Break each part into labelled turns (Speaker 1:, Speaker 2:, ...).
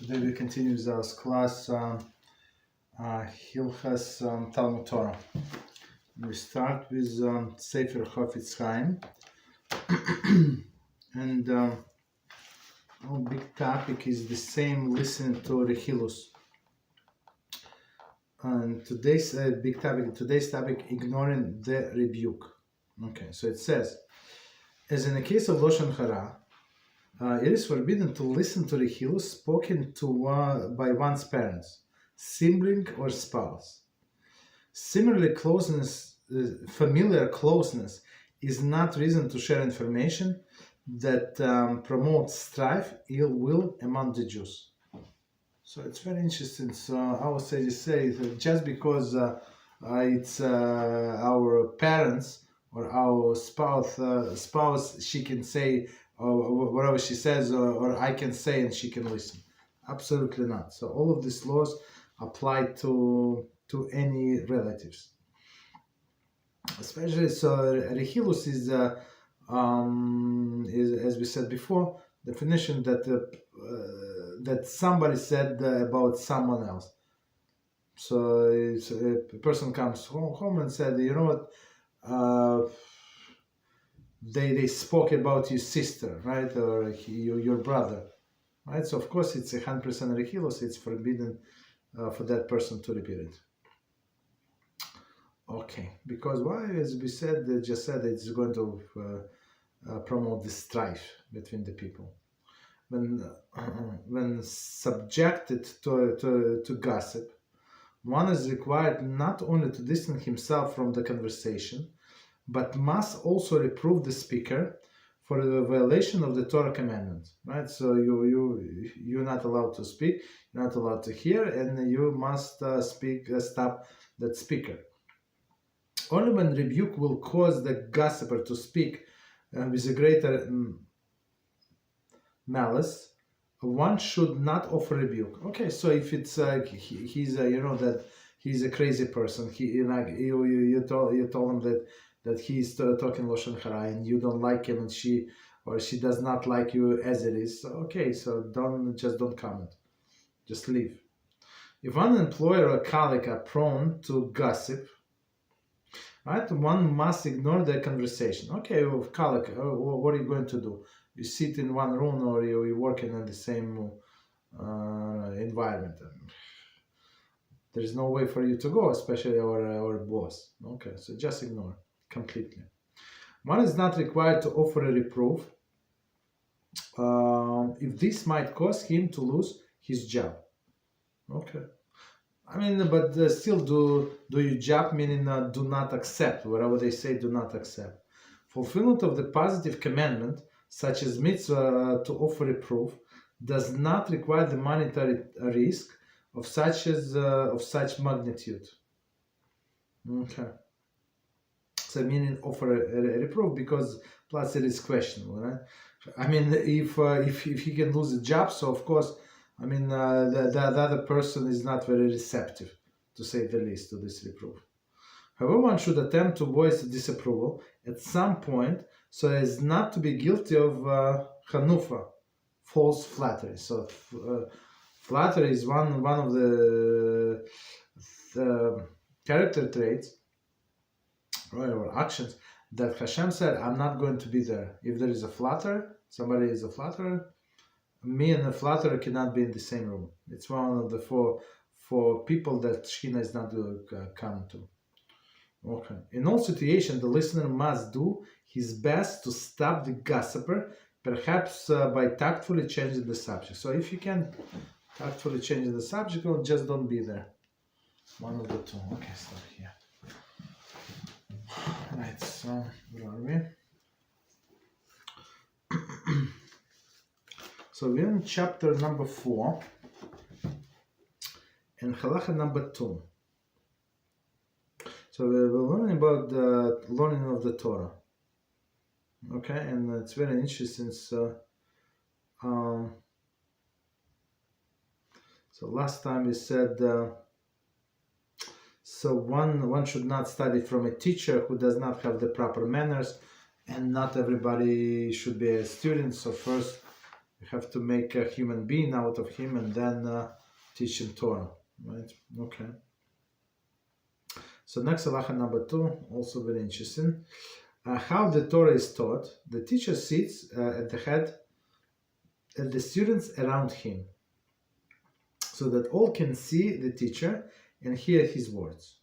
Speaker 1: Today we continue with our class Hilchot Talmud Torah. We start with Sefer Chofetz Chaim, and our big topic is the same: listening to Rechilus. And today's topic, ignoring the rebuke. Okay, so it says, as in the case of Lashon Hara, it is forbidden to listen to Rechilus spoken to by one's parents, sibling, or spouse. Similarly, familiar closeness is not reason to share information that promotes strife, ill will among the Jews. So it's very interesting. So our sages say that just because it's our parents or our spouse, she can say or whatever she says, or I can say and she can listen. Absolutely not. So all of these laws apply to any relatives. Especially, so Rechilus is as we said before, definition that somebody said about someone else. So a person comes home and said, you know what, they spoke about your sister, right, or your brother, right? So of course it's 100% Rechilus. It's forbidden for that person to repeat it. Okay, because why? As we said, just said, it's going to promote the strife between the people. When subjected to gossip, one is required not only to distance himself from the conversation, but must also reprove the speaker for the violation of the Torah commandment, right? So you're not allowed to speak, you're not allowed to hear, and you must stop that speaker. Only when rebuke will cause the gossiper to speak with a greater malice, one should not offer rebuke. Okay, so if it's he's that he's a crazy person, you told him that he's talking Lashon Hara and you don't like him, and she does not like you as it is. Okay, so don't comment, just leave. If one employer or colleague are prone to gossip, right, one must ignore their conversation. Okay, with colleague, what are you going to do? You sit in one room, or you're working in the same environment. There is no way for you to go, especially our boss. Okay, so just ignore completely. One is not required to offer a reproof if this might cause him to lose his job. Okay. I mean, but still do your job, meaning do not accept. Whatever they say, do not accept. Fulfillment of the positive commandment, such as mitzvah to offer reproof, does not require the monetary risk of such magnitude. Okay. So meaning offer a reproof, because plus it is questionable, right? I mean, if he can lose a job, so of course, I mean, the other person is not very receptive, to say the least, to this reproof. However, one should attempt to voice disapproval at some point, so as not to be guilty of chanufa, false flattery. So flattery is one of the character traits, right, or actions that HaShem said, I'm not going to be there. If there is a flatterer, somebody is a flatterer, me and a flatterer cannot be in the same room. It's one of the four people that Shekhinah is not going to come to. Okay. In all situations, the listener must do his best to stop the gossiper, perhaps by tactfully changing the subject. So if you can tactfully change the subject, or just don't be there. One of the two. Okay, start here. Right, so where are we? So we're in chapter number 4 and Halachah number 2. So we're learning about the learning of the Torah. Okay, and it's very interesting. So last time we said so one should not study from a teacher who does not have the proper manners, and not everybody should be a student. So first You have to make a human being out of him and then teach him Torah, right? Okay. So next halacha number 2, also very interesting. How the Torah is taught. The teacher sits at the head and the students around him, so that all can see the teacher and hear his words.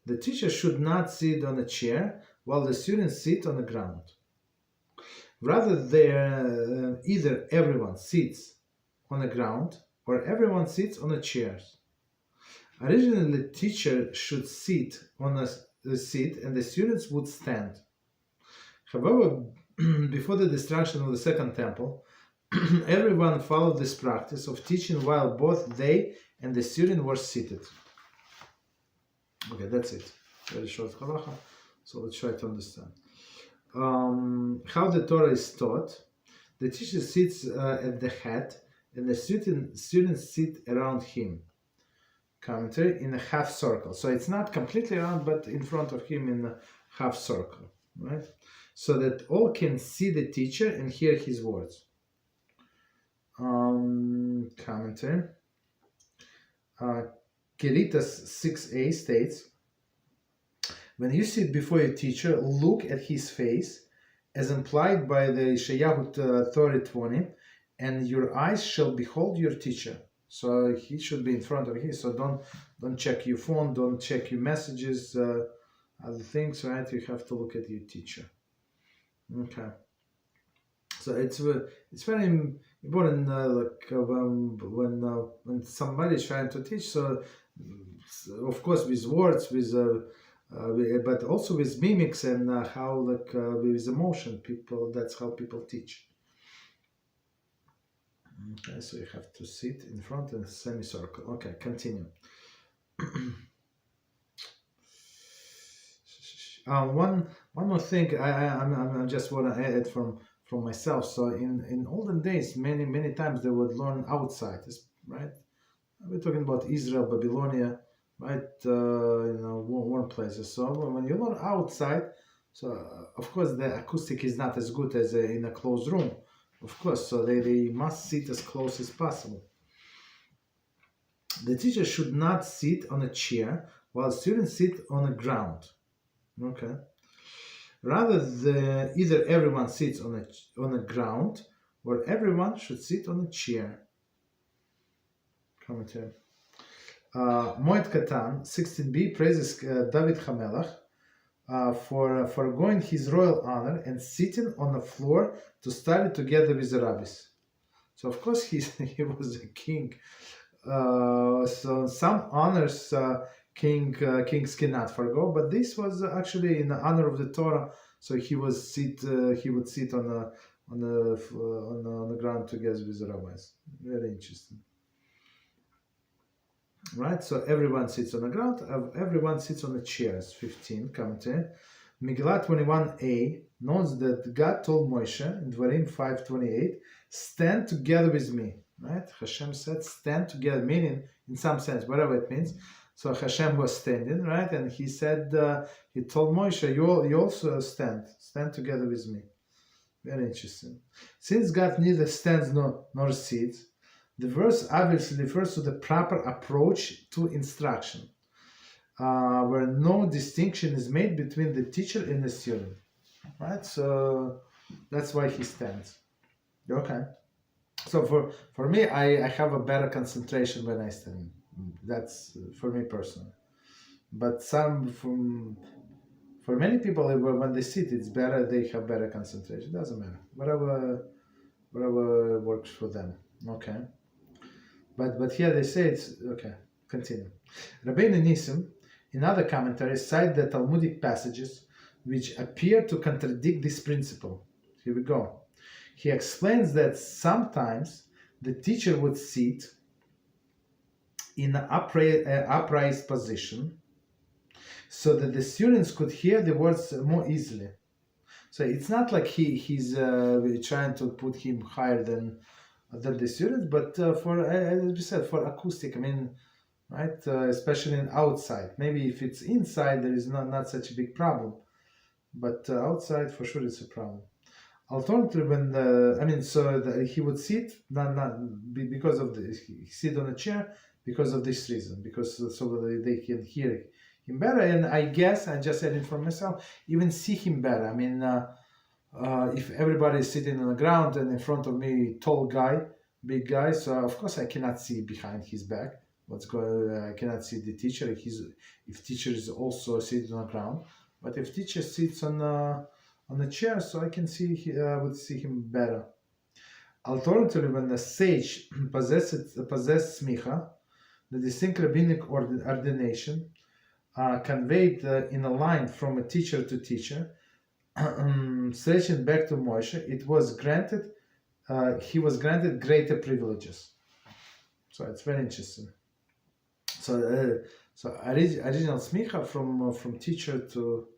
Speaker 1: The teacher should not sit on a chair while the students sit on the ground. Rather, either everyone sits on the ground or everyone sits on the chairs. Originally, the teacher should sit on a seat and the students would stand. However, before the destruction of the Second Temple, everyone followed this practice of teaching while both they and the student were seated. Okay, that's it. Very short halacha. So let's try to understand. How the Torah is taught. The teacher sits at the head and the students sit around him. Commentary, in a half circle. So it's not completely around, but in front of him in a half circle, right? So that all can see the teacher and hear his words. Commentary. Keritas 6a states, when you sit before your teacher, look at his face, as implied by the Yeshayahu 30:20, and your eyes shall behold your teacher. So he should be in front of you. So don't check your phone, don't check your messages, other things, right? You have to look at your teacher. Okay. So it's very important, when somebody is trying to teach. So of course with words, but also with mimics and how with emotion, that's how people teach. Okay, so you have to sit in front in a semicircle. Okay, continue. One more thing I just want to add from myself. So in olden days, many times they would learn outside, right? We're talking about Israel, Babylonia, right? Warm places. So when you learn outside, so of course the acoustic is not as good as in a closed room. Of course, so they must sit as close as possible. The teacher should not sit on a chair while students sit on the ground. Okay. Rather, either everyone sits on the ground or everyone should sit on a chair. Commentary. Moed Katan 16b praises David HaMelech for going his royal honor and sitting on the floor to study together with the rabbis. So of course he was a king. So some honors kings cannot forgo, but this was actually in honor of the Torah. So he would sit on the ground together with the rabbis. Very interesting. Right, so everyone sits on the ground, everyone sits on the chairs. 15, commentary. Megillah 21a notes that God told Moshe in Dvarim 5:28, stand together with me. Right, HaShem said, stand together, meaning in some sense, whatever it means. So HaShem was standing, right, and he said, he told Moshe, you also stand together with me. Very interesting. Since God neither stands nor sits, the verse obviously refers to the proper approach to instruction, where no distinction is made between the teacher and the student. Right? So that's why he stands. Okay. So for me, I have a better concentration when I stand. That's for me personally. But for many people, when they sit, it's better. They have better concentration. It doesn't matter. Whatever works for them. Okay. But here they say it's okay. Continue. Rabbi Nissim, in other commentaries, cite the Talmudic passages which appear to contradict this principle. Here we go. He explains that sometimes the teacher would sit in an upright position so that the students could hear the words more easily. So it's not like he's trying to put him higher than the students, but for, as we said, for acoustic, I mean, right, especially in outside. Maybe if it's inside, there is not such a big problem, but outside, for sure, it's a problem. Alternatively, when he would sit because of he sit on a chair because of this reason, because so they can hear him better, and I guess I just adding for myself, even see him better. I mean, if everybody is sitting on the ground and in front of me, tall guy, big guy, so of course I cannot see behind his back what's going. I cannot see the teacher. If teacher is also sitting on the ground, but if teacher sits on a chair, so I can see would see him better. Alternatively, when the sage possessed smicha, the distinct rabbinic ordination, conveyed in a line from a teacher to teacher, stretching back to Moshe, it was granted. He was granted greater privileges. So it's very interesting. So original smicha from teacher to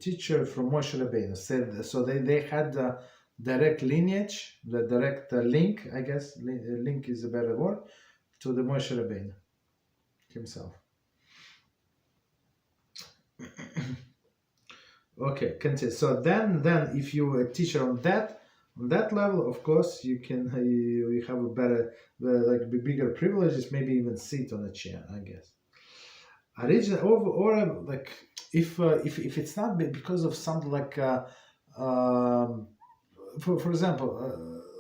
Speaker 1: teacher from Moshe Rabbeinu said. So they had the direct lineage, the direct link. I guess link is a better word, to the Moshe Rabbeinu himself. Okay, continue. So then if you are a teacher on that level, of course you can you have a better bigger privileges, maybe even sit on a chair, I guess. Original or like if it's not because of something like for example,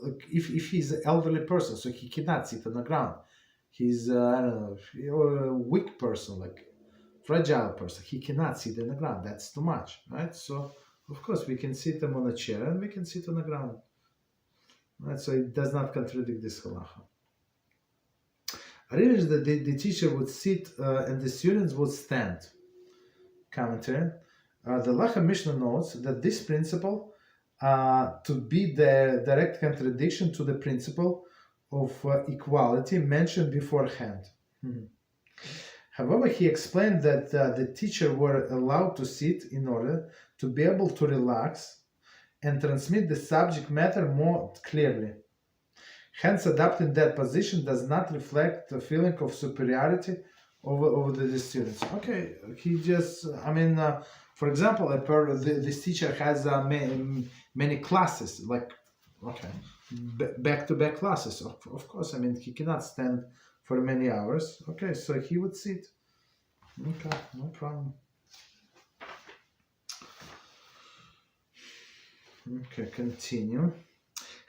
Speaker 1: like if he's an elderly person, so he cannot sit on the ground. He's I don't know, a weak person, like fragile person, he cannot sit on the ground. That's too much, right? So of course we can sit him on a chair and we can sit on the ground, right? So it does not contradict this halacha. Originally, the teacher would sit and the students would stand. Commentary: the Halachah Mishnah notes that this principle to be the direct contradiction to the principle of equality mentioned beforehand. However, he explained that the teacher were allowed to sit in order to be able to relax and transmit the subject matter more clearly. Hence, adopting that position does not reflect a feeling of superiority over the students. Okay, he just, for example, this teacher has many classes, like, okay, back-to-back classes. Of course, he cannot stand for many hours. Okay, so he would sit. Okay, no problem. Okay, continue.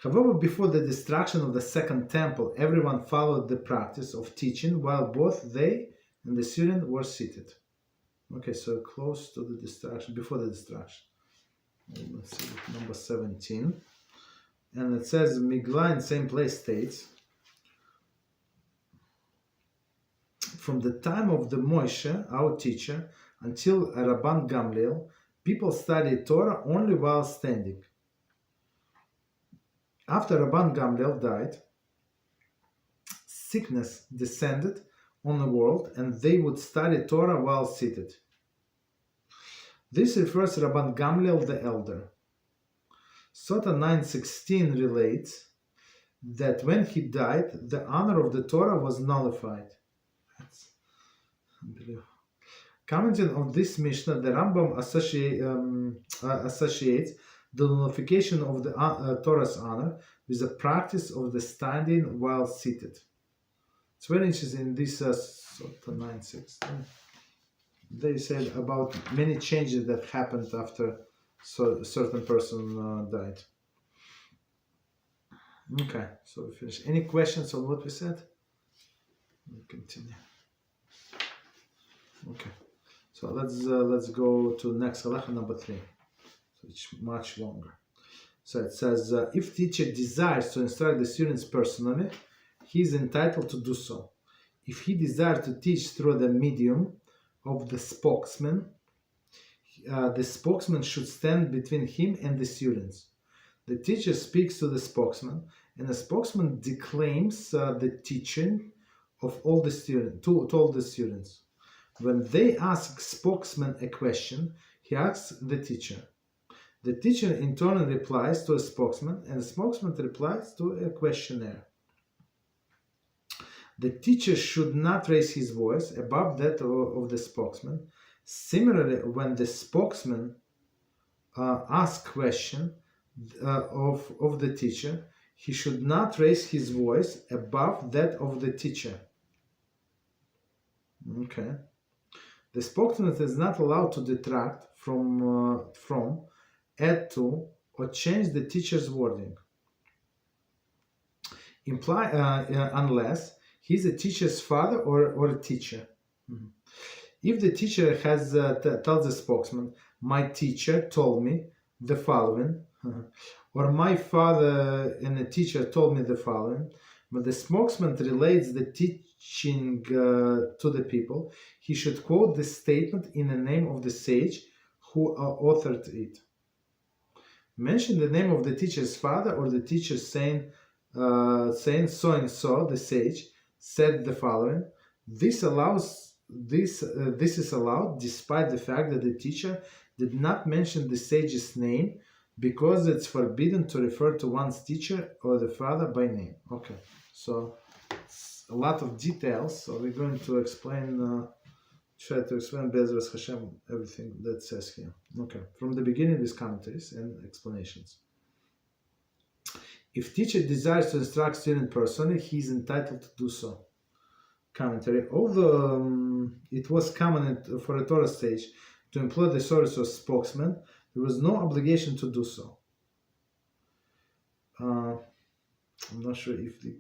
Speaker 1: However, before the destruction of the second temple, everyone followed the practice of teaching while both they and the student were seated. Okay, so close to the destruction, before the destruction. Let's see, number 17. And it says, Migla in same place states, from the time of the Moshe, our teacher, until Rabban Gamliel, people studied Torah only while standing. After Rabban Gamliel died, sickness descended on the world and they would study Torah while seated. This refers to Rabban Gamliel the elder. Sota 9:16 relates that when he died, the honor of the Torah was nullified. That's unbelievable. Commenting on this Mishnah, the Rambam associates the nullification of the Torah's honor with the practice of the standing while seated. It's very interesting in this Sota 9:16. They said about many changes that happened after a certain person died. Okay, so we finished. Any questions on what we said? We'll continue. Okay, so let's go to next halachah, number 3. So it's much longer. So it says, if teacher desires to instruct the students personally, he is entitled to do so. If he desires to teach through the medium of the spokesman, the spokesman should stand between him and the students. The teacher speaks to the spokesman, and the spokesman declaims the teaching of all the students to all the students. When they ask spokesman a question, he asks the teacher. The teacher in turn replies to a spokesman, and the spokesman replies to a questionnaire. The teacher should not raise his voice above that of the spokesman. Similarly, when the spokesman asks question, of the teacher, he should not raise his voice above that of the teacher. Okay. The spokesman is not allowed to detract from, add to, or change the teacher's wording, unless he's a teacher's father or a teacher. Mm-hmm. If the teacher has tells the spokesman, my teacher told me the following, or my father and the teacher told me the following, but the spokesman relates the teaching to the people, he should quote the statement in the name of the sage who authored it. Mention the name of the teacher's father or the teacher saying so and so, the sage said the following. This is allowed despite the fact that the teacher did not mention the sage's name, because it's forbidden to refer to one's teacher or the father by name. Okay, so it's a lot of details. So we're going to explain, try to explain Beezrat HaShem everything that says here. Okay, from the beginning with commentaries and explanations. If teacher desires to instruct student personally, he is entitled to do so. Commentary. Although it was common for a Torah sage to employ the service of spokesman, there was no obligation to do so. I'm not sure if the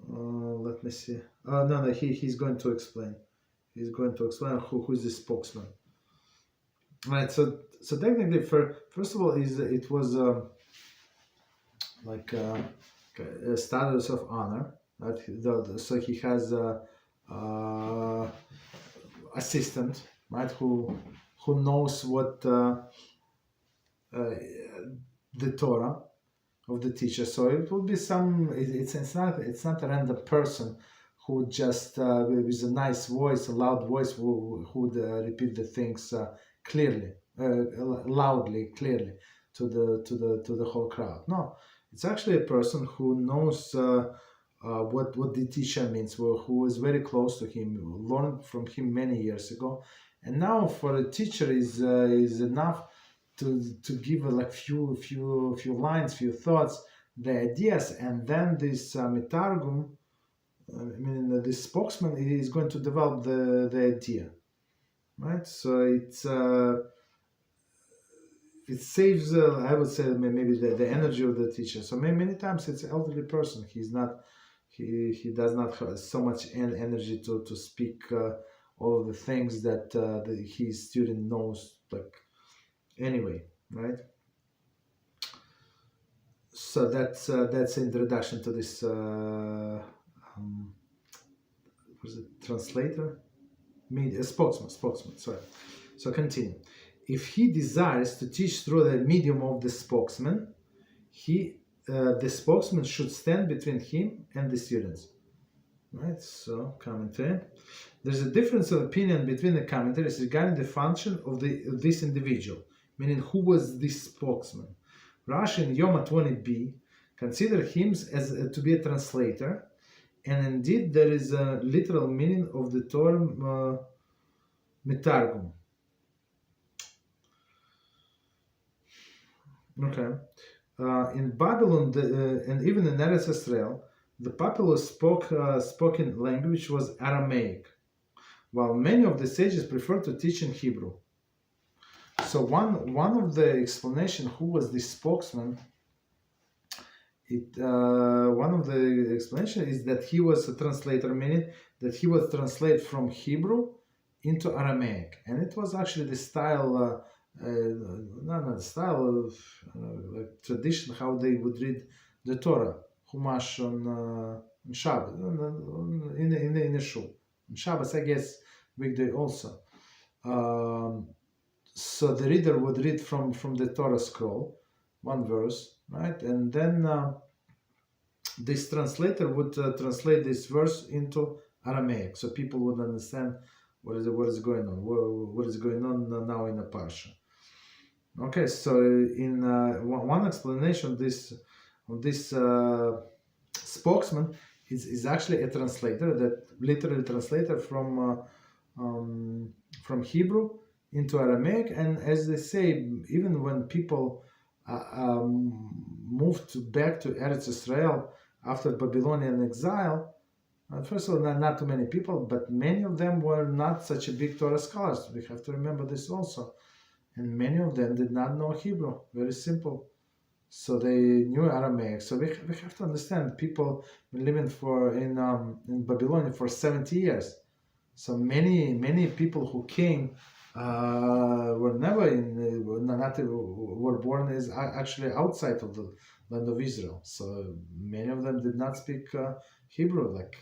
Speaker 1: let me see. No, he's going to explain. He's going to explain who is the spokesman. Right. So technically, first of all, it was like a status of honor. Right? So he has a assistant, right? Who knows what the Torah of the teacher. So it will be some. It's not a random person who just with a nice voice, a loud voice, who would repeat the things clearly, loudly, clearly to the whole crowd. No, it's actually a person who knows what the teacher means, who is very close to him, learned from him many years ago, and now for a teacher is enough to give like few lines, few thoughts, the ideas, and then this mitargum, this spokesman is going to develop the idea, right? So it saves, I would say, maybe the energy of the teacher. So many times it's an elderly person. He does not have so much energy to speak all of the things that his student knows, like anyway, right? So that's introduction to this was it translator? Spokesman. Sorry. So continue. If he desires to teach through the medium of the spokesman, the spokesman should stand between him and the students. Right, so commentary. There's a difference of opinion between the commentaries regarding the function of this individual, meaning who was this spokesman. Rashi in Yoma 20b consider him as to be a translator, and indeed there is a literal meaning of the term mitargum. Okay. In Babylon and even in Eretz Israel, the popular spoken language was Aramaic, while many of the sages preferred to teach in Hebrew. So one of the explanation who was the spokesman, one of the explanation is that he was a translator, meaning that he was translated from Hebrew into Aramaic, and it was actually the style. Not the style of like tradition, how they would read the Torah, Chumash on Shabbat, in the shul. On Shabbos, I guess, weekday also. So the reader would read from the Torah scroll, one verse, right? And then this translator would translate this verse into Aramaic, so people would understand what is going on, what is going on now in a parsha. Okay, so in one explanation of this spokesman is actually a translator, that literally translator from Hebrew into Aramaic, and as they say, even when people moved back to Eretz Israel after Babylonian exile, first of all, not too many people, but many of them were not such a big Torah scholars. We have to remember this also. And many of them did not know Hebrew. Very simple. So they knew Aramaic. So we have to understand people been living in Babylonia for 70 years. So many people who came were never were born as actually outside of the land of Israel. So many of them did not speak Hebrew like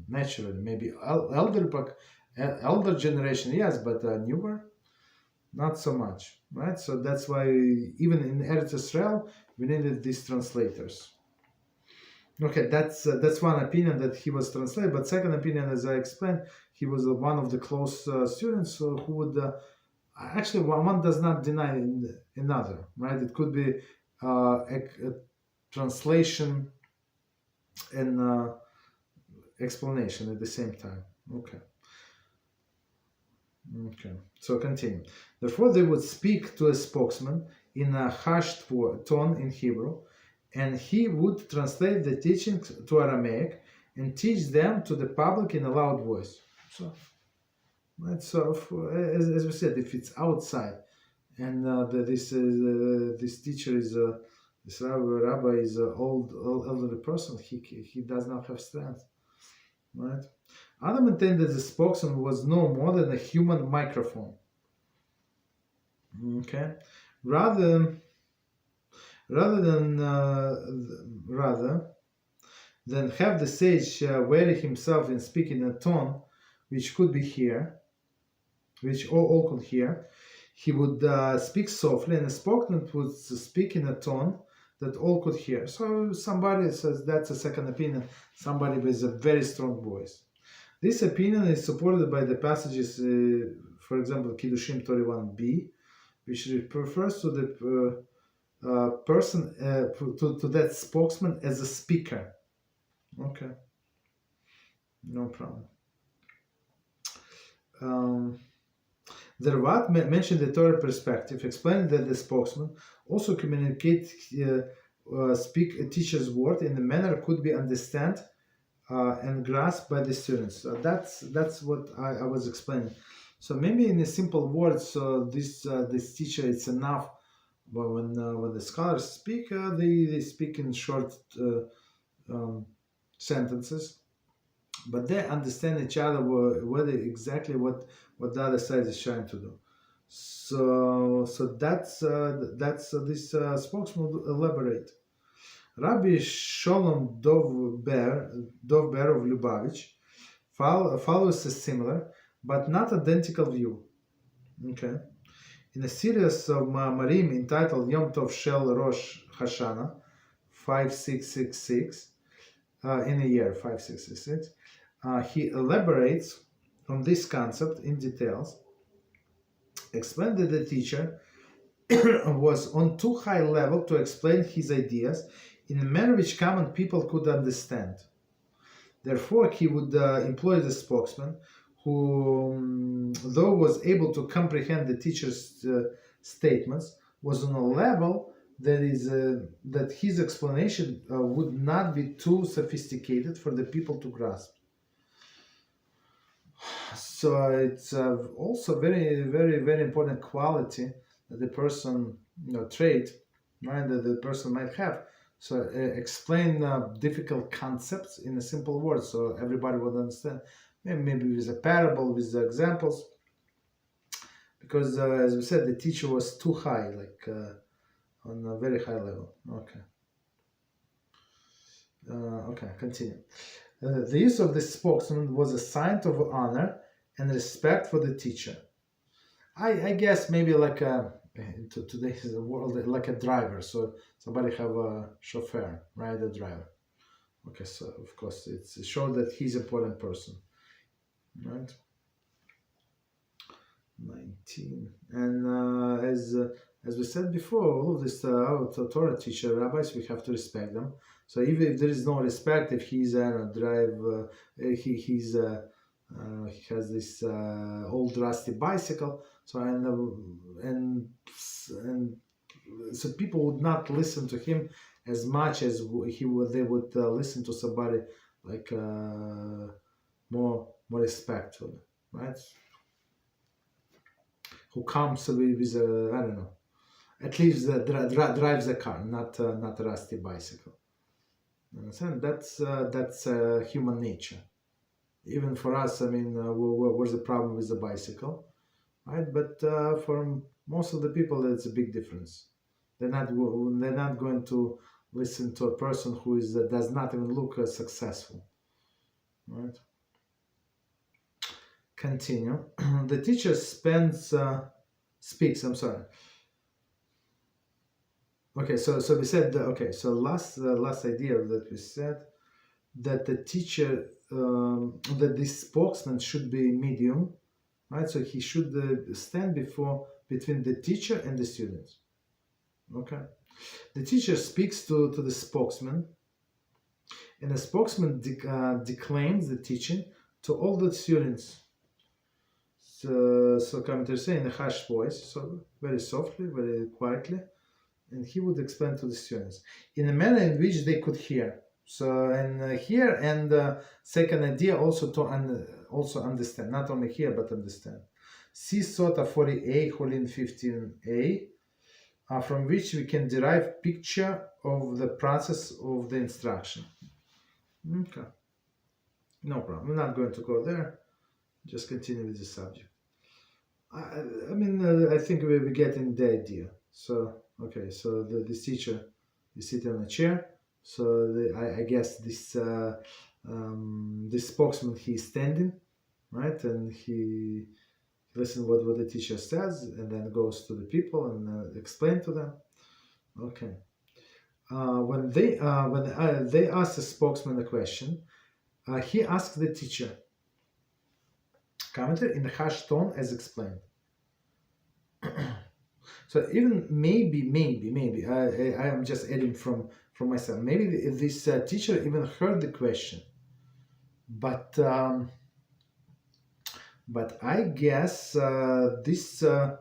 Speaker 1: naturally. Maybe elder generation, yes, but newer, not so much, right? So that's why even in Eretz Israel we needed these translators. Okay, that's one opinion, that he was translated. But second opinion, as I explained, he was one of the close students who would actually one does not deny another, right? It could be a translation and explanation at the same time. Okay. So continue. Therefore, they would speak to a spokesman in a hushed tone in Hebrew, and he would translate the teaching to Aramaic and teach them to the public in a loud voice. So, right, so as we said, if it's outside, and this teacher is this rabbi is an old elderly person, he does not have strength, right? Others maintained that the spokesman was no more than a human microphone. Okay, rather than have the sage vary himself in speaking a tone which could be heard, which all could hear, he would speak softly, and the spokesman would speak in a tone that all could hear. So somebody says that's a second opinion, somebody with a very strong voice. This opinion is supported by the passages, for example, Kiddushin 31b, which refers to the person, to that spokesman as a speaker. Okay, no problem. The Rabbi mentioned the Torah perspective, explaining that the spokesman also communicates, speak a teacher's word in a manner could be understood and grasped by the students. So that's what I was explaining. So maybe in a simple words, this teacher, it's enough. But when the scholars speak, they speak in short sentences, but they understand each other exactly what the other side is trying to do. So that's this spokesman would elaborate. Rabbi Sholom Dovber of Lubavitch follows a similar but not identical view. Okay, in a series of Ma'amarim entitled Yom Tov Shel Rosh Hashanah 5666, in a year 5666, he elaborates on this concept in details, explained that the teacher was on too high level to explain his ideas in a manner which common people could understand. Therefore, he would employ the spokesman, who, though was able to comprehend the teacher's statements, was on a level that his explanation would not be too sophisticated for the people to grasp. So it's also very, very, very important quality that the person, trait, right, that the person might have. So explain difficult concepts in a simple word, so everybody would understand. Maybe with a parable, with the examples, because as we said, the teacher was too high, like on a very high level. Okay, continue. The use of the spokesman was a sign of honor and respect for the teacher. I guess maybe like in today's world, like a driver. So somebody have a chauffeur, right? A driver. Okay, so of course it shows that he's an important person, right? 19. And as we said before, all of this Torah teacher, rabbis, we have to respect them. So even if there is no respect, if he's he has this old rusty bicycle, so and so people would not listen to him as much as they would listen to somebody like more respectful, right? Who comes with a, I don't know, at least drives a car, not a rusty bicycle. Understand? That's human nature. Even for us, I mean, what's the problem with the bicycle, right? But for most of the people, it's a big difference. They're not going to listen to a person who does not even look successful, right? Continue. The teacher speaks. I'm sorry. Okay, so we said so last idea that we said that the teacher that this spokesman should be medium, right? So he should stand between the teacher and the students. Okay, the teacher speaks to the spokesman, and the spokesman declaims the teaching to all the students. So commentators say in a hushed voice, so very softly, very quietly, and he would explain to the students in a manner in which they could hear. So and hear, and second idea also to also understand, not only hear but understand. See Sota 40a, Holin 15a, from which we can derive picture of the process of the instruction. Okay, no problem. We're not going to go there. Just continue with the subject. I mean, I think we're getting the idea. So, okay, so this teacher is sitting on a chair. So I guess this spokesman, he's standing, right? And he listens what the teacher says, and then goes to the people and explain to them. Okay. When they ask the spokesman a question, he asks the teacher, commenter in a harsh tone as explained. So even maybe I am just adding from myself. Maybe this teacher even heard the question, but I guess this I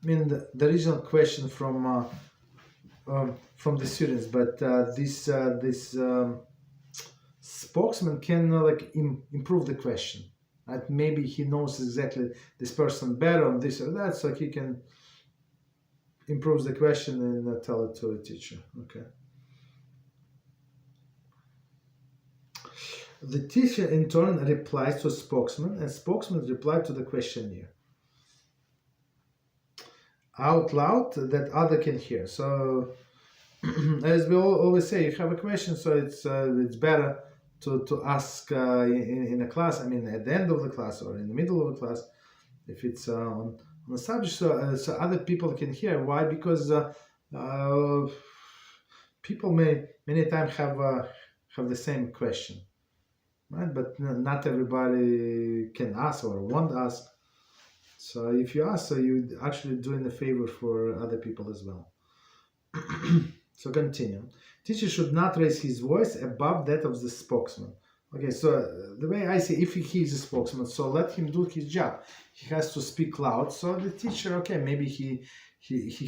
Speaker 1: mean the original question from the students, but this spokesman can like improve the question. Right? Maybe he knows exactly this person better on this or that, so he can improve the question and tell it to a teacher. Okay. The teacher in turn replies to a spokesman, and spokesman replies to the questionnaire out loud that other can hear. So, as we always say, you have a question, so it's better to ask in a class. I mean, at the end of the class or in the middle of the class, if it's on the subject, so other people can hear. Why? Because people many times have the same question, right? But not everybody can ask or won't ask. So if you ask, so you're actually doing a favor for other people as well. So continue. Teacher should not raise his voice above that of the spokesman. Okay, so the way I see, if he is a spokesman, so let him do his job. He has to speak loud. So the teacher, okay, maybe he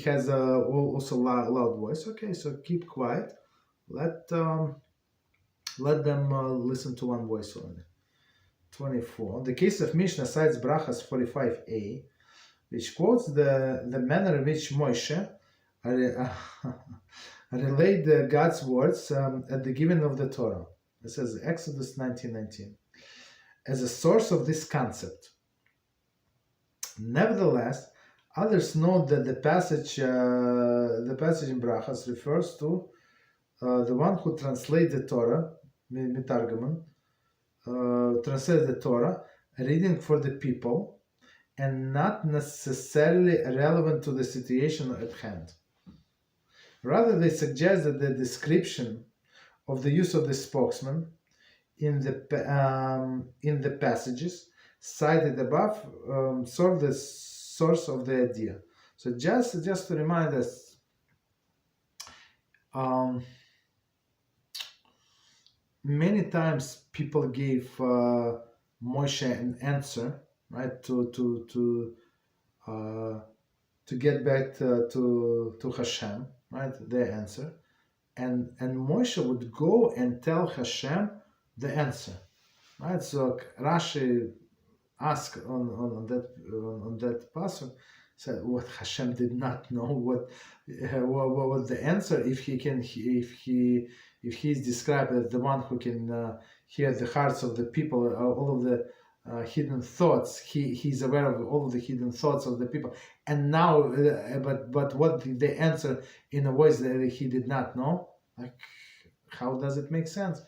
Speaker 1: has also loud voice. Okay, so keep quiet. Let them listen to one voice only. 24. The case of Mishnah cites Brachas 45a, which quotes the manner in which Moshe relayed God's words at the giving of the Torah. It says Exodus 19:19 as a source of this concept. Nevertheless, others note that the passage in Brachas refers to the one who translates the Torah, Mitargaman, translates the Torah, reading for the people, and not necessarily relevant to the situation at hand. Rather, they suggest that the description of the use of the spokesman in the passages cited above serve the source of the idea. So just to remind us, many times people gave Moshe an answer, right, to get back to HaShem, right? The answer, and Moshe would go and tell HaShem the answer, right? So Rashi asked on that passage, said what Hashem did not know what was the answer, if he is described as the one who can hear the hearts of the people, all of the hidden thoughts. He's aware of all of the hidden thoughts of the people, and now but what the answer in a voice that he did not know, like, how does it make sense?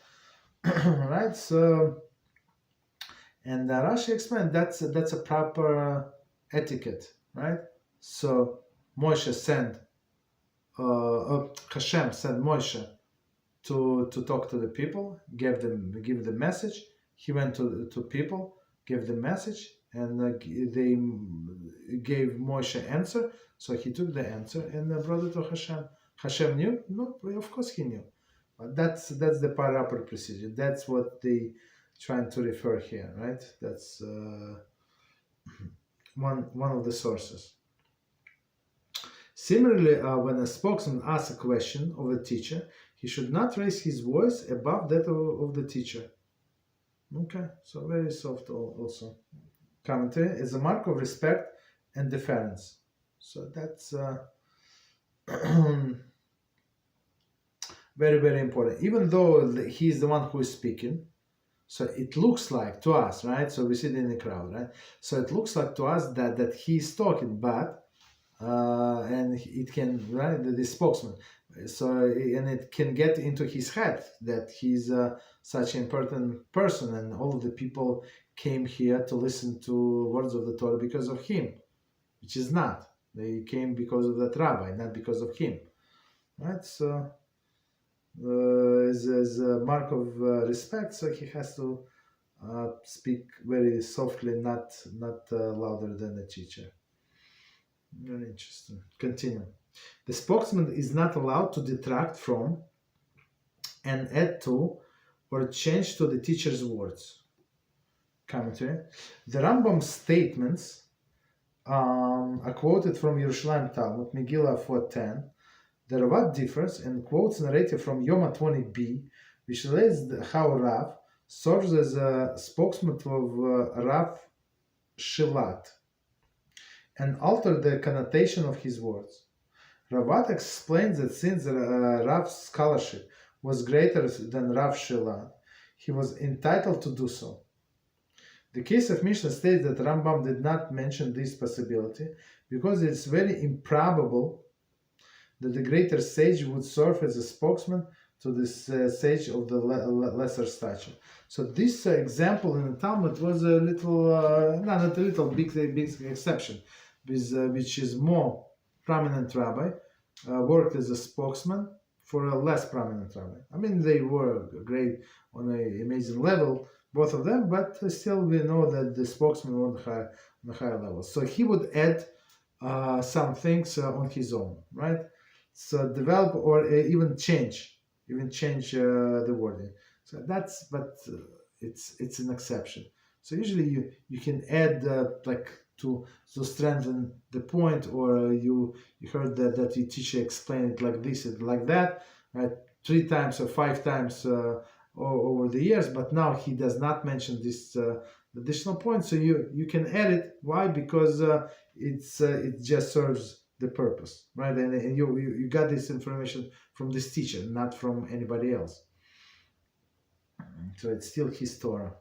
Speaker 1: Right? So, and Rashi explained that's a proper etiquette, right? So Moshe sent Hashem sent Moshe to talk to the people, give the message. He went to people, gave the message, and they gave Moshe answer. So he took the answer and brought it to Hashem. Hashem knew? No, of course he knew. But that's the proper procedure. That's what they trying to refer here, right? That's one of the sources. Similarly, when a spokesman asks a question of a teacher, he should not raise his voice above that of the teacher. Okay, so very soft also. Commentary is a mark of respect and deference. So that's very, very important. Even though he's the one who is speaking, so it looks like to us, right? So we sit in the crowd, right? So it looks like to us that he's talking, but and it can, right, the spokesman. So, and it can get into his head that he's such an important person, and all of the people came here to listen to words of the Torah because of him, which is not. They came because of that rabbi, not because of him, right? So, as a mark of respect, so he has to speak very softly, not louder than the teacher. Very interesting. Continue. The spokesman is not allowed to detract from and add to or change to the teacher's words. Commentary. The Rambam's statements are quoted from Yerushalayim Talmud, Megillah 4:10. The Ravad differs and quotes narrative from Yom 20b, which relates how Rav serves as a spokesman of Rav Shilat and alter the connotation of his words. Ravad explains that since Rav's scholarship was greater than Rav Shilat, he was entitled to do so. The case of Mishnah states that Rambam did not mention this possibility because it's very improbable that the greater sage would serve as a spokesman to this sage of the lesser stature. So this example in the Talmud was a little, not a little, big exception, which is more prominent rabbi worked as a spokesman for a less prominent rabbi. I mean, they were great on an amazing level, both of them, but still we know that the spokesman was on the higher level. So he would add some things on his own, right? So develop or even change the wording. So that's, but it's an exception. So usually you can add like to strengthen the point, or you heard that your teacher explained it like this and like that, right? 3 times or 5 times over the years, but now he does not mention this additional point. So you can add it. Why? Because it just serves the purpose, right? And you got this information from this teacher, not from anybody else. So it's still his Torah.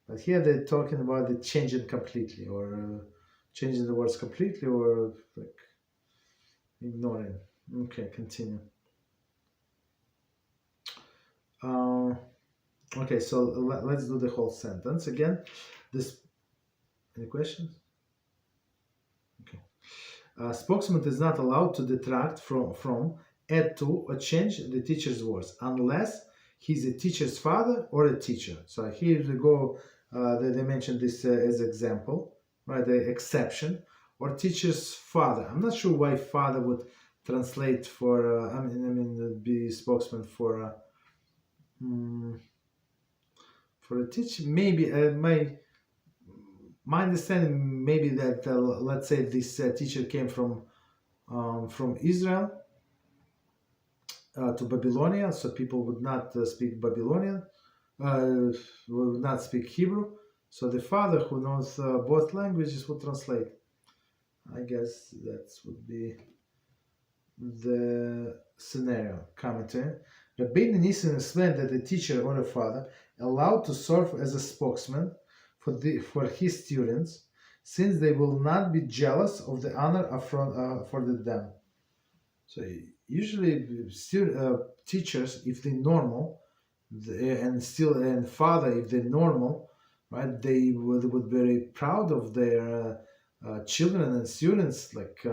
Speaker 1: But here they're talking about the changing completely, or changing the words completely, or like ignoring. Okay, continue. Okay, so let's do the whole sentence again. Any questions? Okay. Spokesman is not allowed to detract from, add to, or change the teacher's words unless he's a teacher's father or a teacher. So here they go. They mentioned this as example, right? The exception, or teacher's father. I'm not sure why father would translate for. I mean, be spokesman for a teacher. Maybe my understanding maybe that let's say this teacher came from Israel to Babylonia, so people would not speak Babylonian, would not speak Hebrew. So the father, who knows both languages, would translate. I guess that would be the scenario. Commentary. Rabbi Nissim explained that the teacher or the father allowed to serve as a spokesman for his students, since they will not be jealous of the honor afforded them. So usually, teachers, if they're normal, and father, if they're normal, right, they would be very proud of their children and students, like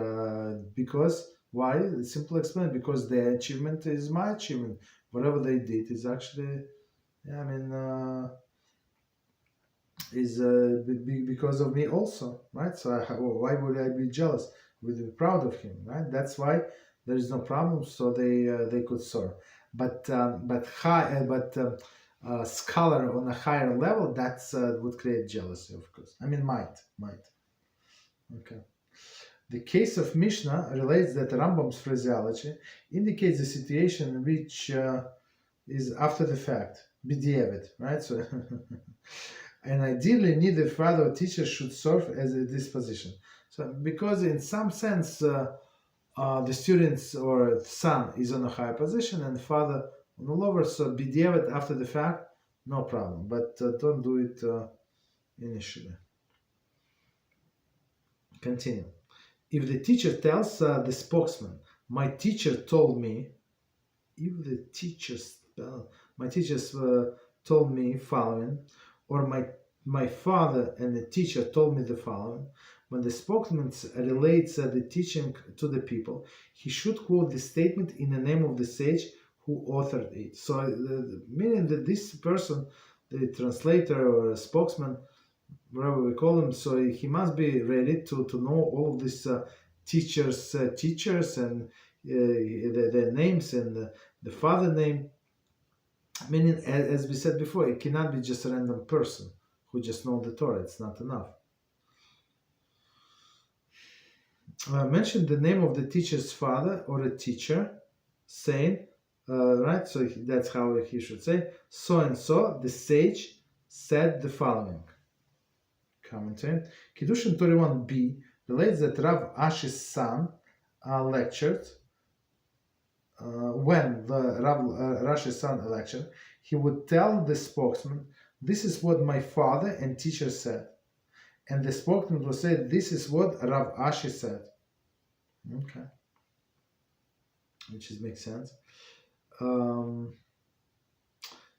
Speaker 1: because why? Simple explain, because their achievement is my achievement. Whatever they did is actually, yeah, I mean, is because of me also, right? So why would I be jealous? Would be proud of him, right? That's why there is no problem. So they could serve, but scholar on a higher level, that's would create jealousy, of course. I mean, might. Okay. The case of Mishnah relates that Rambam's phraseology indicates a situation which is after the fact, b'diavad, right? So, and ideally, neither father or teacher should serve as this position. So, because in some sense, the students or son is on a higher position and father on the lower, so b'diavad after the fact, no problem. But don't do it initially. Continue. If the teacher tells the spokesman, my teacher told me, if the my teachers told me following, or my father and the teacher told me the following, when the spokesman relates the teaching to the people, he should quote the statement in the name of the sage who authored it. So, meaning that this person, the translator or a spokesman, whatever we call him, so he must be ready to know all of these teachers and their names and the father name. Meaning, as we said before, it cannot be just a random person who just knows the Torah. It's not enough. Mention the name of the teacher's father or a teacher, saying, right, so that's how he should say, so and so, the sage said the following. Commentary. Kiddushin 31b relates that Rav Ashi's son lectured. When the Rav Rashi's son lectured, he would tell the spokesman, "This is what my father and teacher said," and the spokesman would say, "This is what Rav Ashi said." Okay, which makes sense.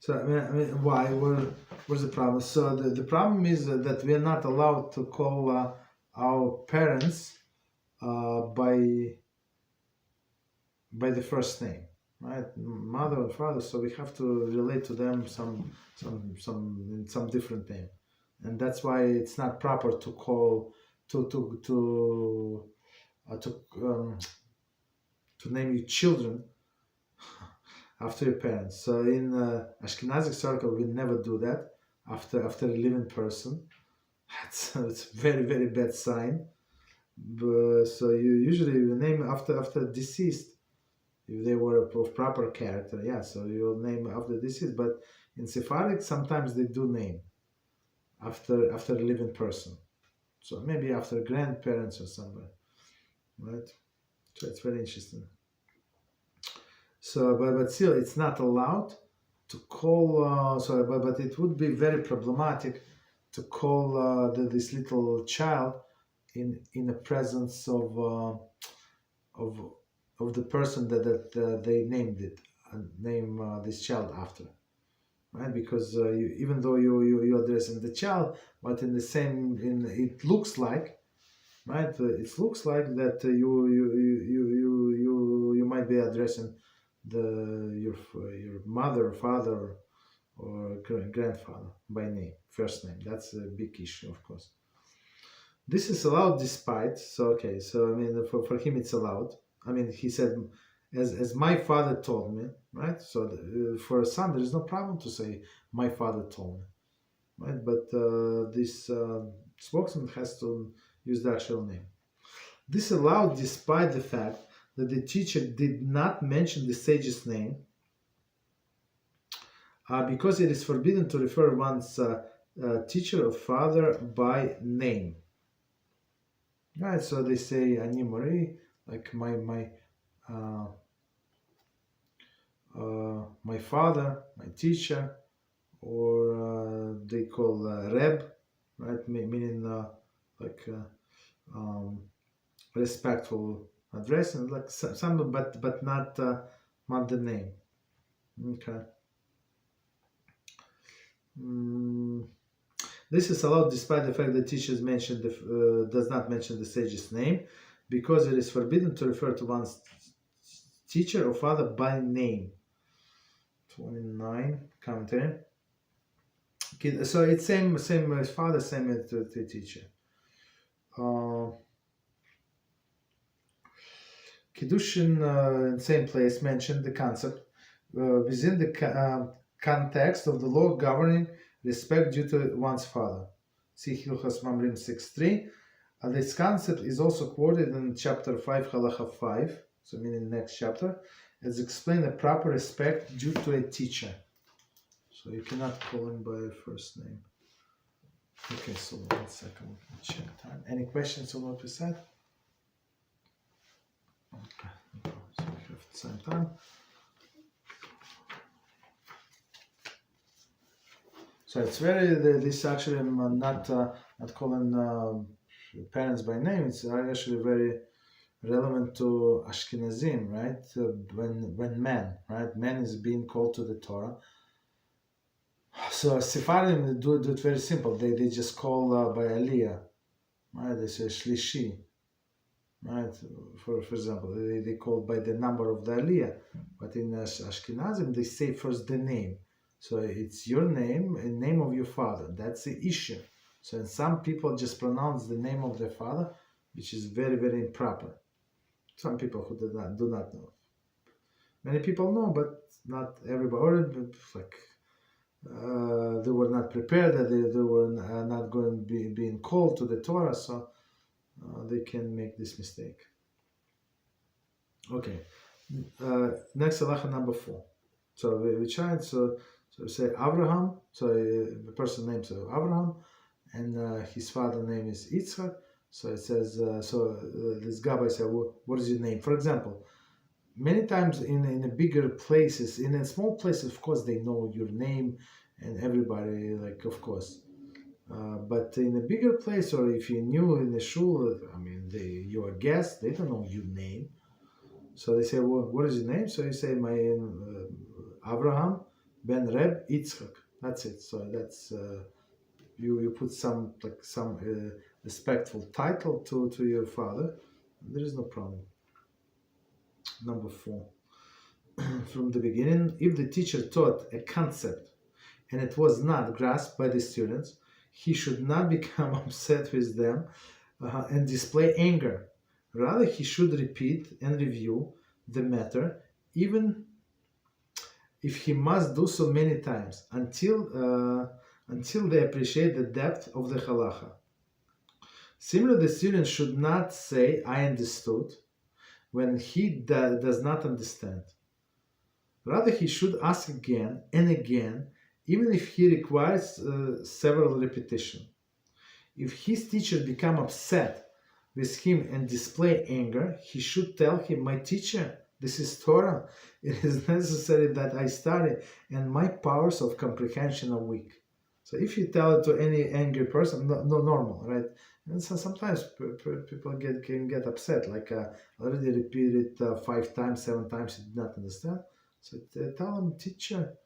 Speaker 1: So I mean, why? What's the problem? So the problem is that we are not allowed to call our parents by the first name, right? Mother and father. So we have to relate to them some different name, and that's why it's not proper to call to name your children after your parents. So in Ashkenazic circle, we never do that after a living person. It's a very, very bad sign. But, so you usually name after deceased, if they were of proper character. Yeah, so you'll name after deceased. But in Sephardic, sometimes they do name after a living person. So maybe after grandparents or somebody, right? So it's very interesting. So, but still, it's not allowed to call. But it would be very problematic to call this little child in the presence of the person that they named it, name this child after, right? Because even though you addressing the child, but in the same, it looks like, right? It looks like that you might be addressing your mother, father, or grandfather by name, first name. That's a big issue, of course. This is allowed despite. So okay, so I mean, for him it's allowed. I mean, he said, as my father told me, right? So for a son, there is no problem to say my father told me, right? But this Spokesman has to use the actual name. This allowed despite the fact that the teacher did not mention the sage's name, because it is forbidden to refer one's teacher or father by name. Right, so they say Ani Mori, like my father, my teacher, or they call Reb, right, meaning respectful address, and like some, but not the name. Okay. This is allowed despite the fact that teachers does not mention the sage's name, because it is forbidden to refer to one's teacher or father by name. 29 commentary. So it's same as father, same as the teacher. Kiddushin, same place, mentioned the concept within the context of the law governing respect due to one's father. See Hilchos Mamrim 6.3. This concept is also quoted in chapter 5, Halachah 5, so meaning next chapter, as explained the proper respect due to a teacher. So you cannot call him by first name. Okay, so 1 second, we can check time. Any questions on what we said? Okay, so we have the same time. So it's very, this actually, I'm not calling parents by name, it's actually very relevant to Ashkenazim, right? When man, right? Man is being called to the Torah. So Sephardim do it very simple. They just call by Aliyah, right? They say Shlishi, right? For example, they call by the number of the Aliyah. But in Ashkenazim, they say first the name. So it's your name and name of your father. That's the issue. So and some people just pronounce the name of their father, which is very, very improper. Some people who do not know. Many people know, but not everybody. Or like they were not prepared, that they were not going to be being called to the Torah, so they can make this mistake. Okay. Next halacha number 4. So we tried. So we say Abraham. So the person named Abraham, and his father name is Yitzchak. So it says, this Gabbai said, well, what is your name? For example, many times in the bigger places, in a small places, of course, they know your name and everybody, like, of course. But in a bigger place, or if you're new in the shul, I mean, you're a guest, they don't know your name. So they say, well, what is your name? So you say, my Abraham ben Reb Yitzchak. That's it. So that's, you put some respectful title to your father. There is no problem. Number 4. From the beginning, if the teacher taught a concept and it was not grasped by the students, he should not become upset with them and display anger. Rather, he should repeat and review the matter, even if he must do so many times, until they appreciate the depth of the Halachah. Similarly, the student should not say, I understood, when he does not understand. Rather, he should ask again and again, even if he requires several repetitions. If his teacher become upset with him and display anger, he should tell him, my teacher, this is Torah. It is necessary that I study, and my powers of comprehension are weak. So if you tell it to any angry person, no normal, right? And so sometimes people can get upset, like already repeated 5 times, 7 times, you did not understand. So tell them, teacher,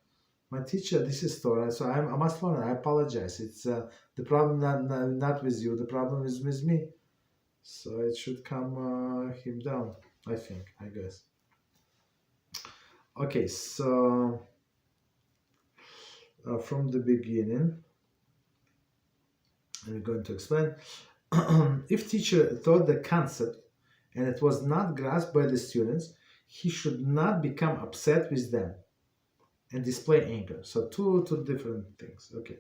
Speaker 1: my teacher, this is Torah, so I must learn. I apologize. It's the problem not with you, the problem is with me. So it should calm him down, I guess. Okay, so from the beginning, I'm going to explain. If teacher taught the concept and it was not grasped by the students, he should not become upset with them and display anger. So two different things. Okay.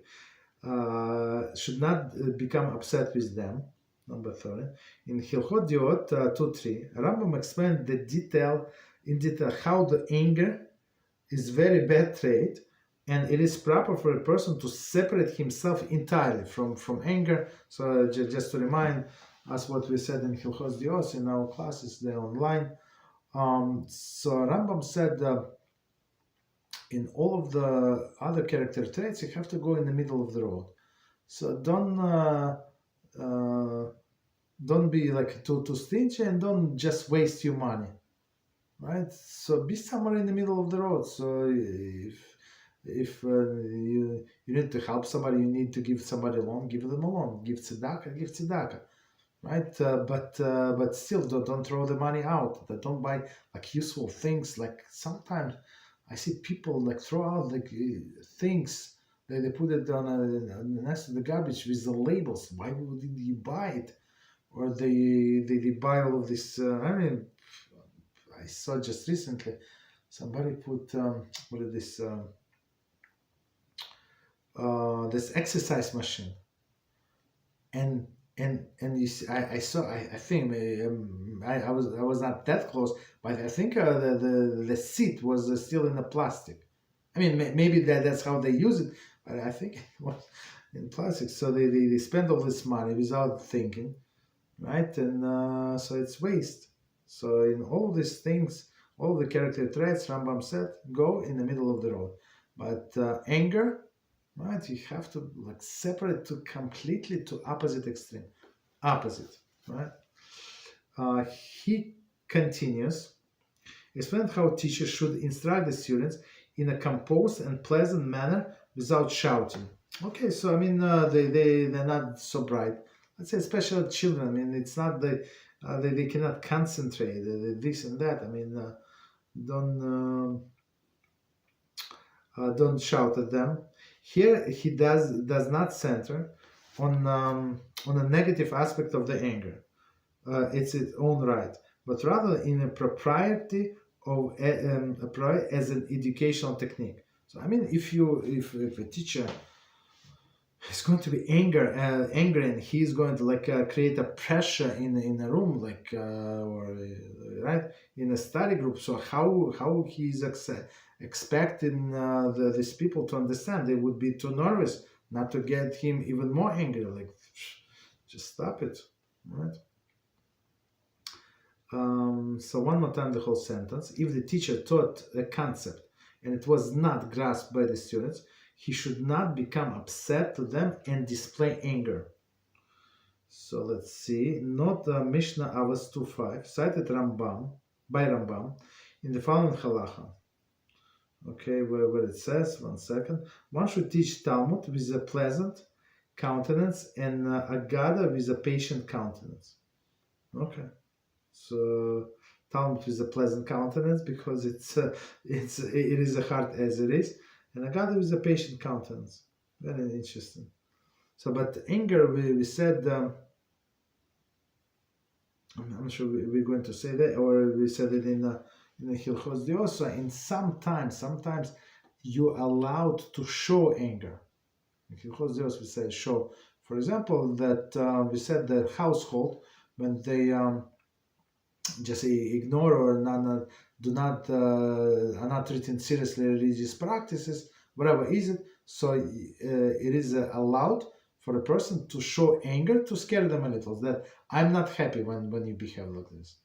Speaker 1: should not become upset with them. Number 30. In Hilchot 2:3, Rambam explained in detail how the anger is very bad trait, and it is proper for a person to separate himself entirely from anger. So just to remind us what we said in Hilchot Dios in our classes, they're online. So Rambam said in all of the other character traits, you have to go in the middle of the road. So don't be like too stingy, and don't just waste your money, right? So be somewhere in the middle of the road. So if you need to help somebody, you need to give somebody a loan, give them a loan. Give tzedakah, right? But still, don't throw the money out. Don't buy like useful things. Like sometimes I see people like throw out like things. They put it on next to the garbage with the labels. Why would you buy it? Or they buy all of this. I saw just recently somebody put what is this this exercise machine, and you see, I think I was not that close, but I think the seat was still in the plastic. I mean, maybe that's how they use it, but I think it was in plastic. So they spend all this money without thinking, right? And so it's waste. So in all these things, all the character traits, Rambam said, go in the middle of the road. But anger, right? You have to like separate to completely to opposite extreme, opposite, right? He continues, explain how teachers should instruct the students in a composed and pleasant manner without shouting. Okay, so I mean they're not so bright. Let's say especially children. I mean it's not they cannot concentrate this and that. I mean don't shout at them. Here he does not center on a negative aspect of the anger. It's its own right, but rather in a propriety of as an educational technique. So I mean, if a teacher is going to be angry, and he's going to like create a pressure in a room, like or right in a study group. So how he's expecting these people to understand? They would be too nervous not to get him even more angry. Like, just stop it, right? So one more time the whole sentence. If the teacher taught a concept and it was not grasped by the students, he should not become upset to them and display anger. So let's see. Note Mishnah Avos 2:5, cited by Rambam in the following Halachah. Okay, where it says, one second, one should teach Talmud with a pleasant countenance and Agada with a patient countenance. Okay. So Talmud with a pleasant countenance because it is a hard as it is, and Agada with a patient countenance. Very interesting. So, but anger, we said, I'm not sure we're going to say that, or we said it in the Hilchot Dios. In sometimes you're allowed to show anger. In Hilchot Dios we say show. For example, that we said the household when they just ignore or are not treating seriously religious practices, whatever is it. So it is allowed for a person to show anger to scare them a little. That I'm not happy when you behave like this.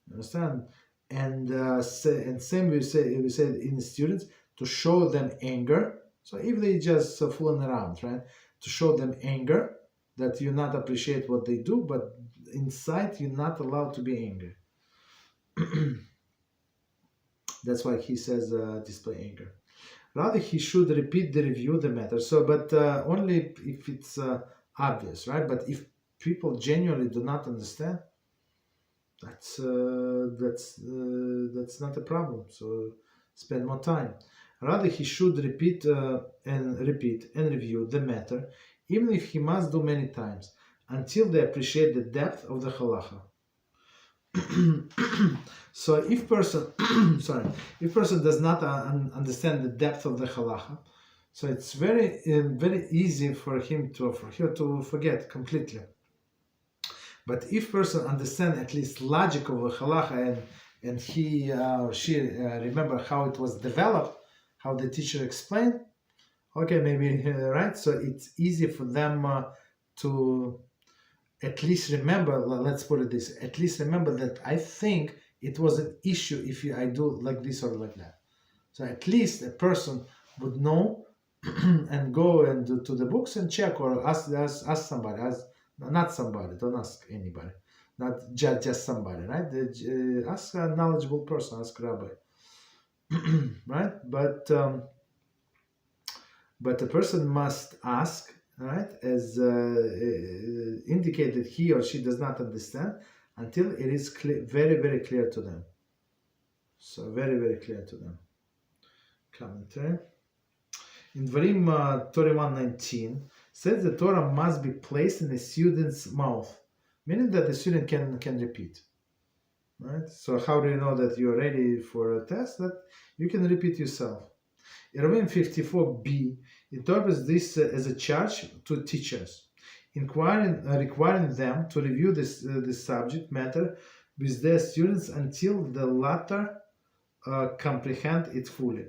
Speaker 1: You understand? And same we said in students to show them anger. So if they just fooling around, right? To show them anger that you not appreciate what they do, but inside you're not allowed to be angry. That's why he says display anger. Rather, he should review the matter. So, but only if it's obvious, right? But if people genuinely do not understand, that's not a problem. So, spend more time. Rather, he should repeat and review the matter, even if he must do many times, until they appreciate the depth of the Halachah. So if person does not understand the depth of the Halachah, So it's very easy for her to forget completely. But if person understand at least logic of a halacha and he or she remember how it was developed, how the teacher explained, okay, maybe right. So it's easy for them to at least remember. Let's put it this: at least remember that I think it was an issue if I do like this or like that. So at least a person would know and go and to the books and check or ask somebody, not somebody, don't ask anybody, not just somebody, right? Ask a knowledgeable person, ask Rabbi, right? But the person must ask, right, as indicated he or she does not understand until it is very clear to them. So very clear to them. Commentary. In Dvarim 31:19 says the Torah must be placed in the student's mouth, meaning that the student can repeat. Right? So how do you know that you're ready for a test? That you can repeat yourself. Eruvin 54b interprets this as a charge to teachers, requiring them to review this subject matter with their students until the latter comprehend it fully.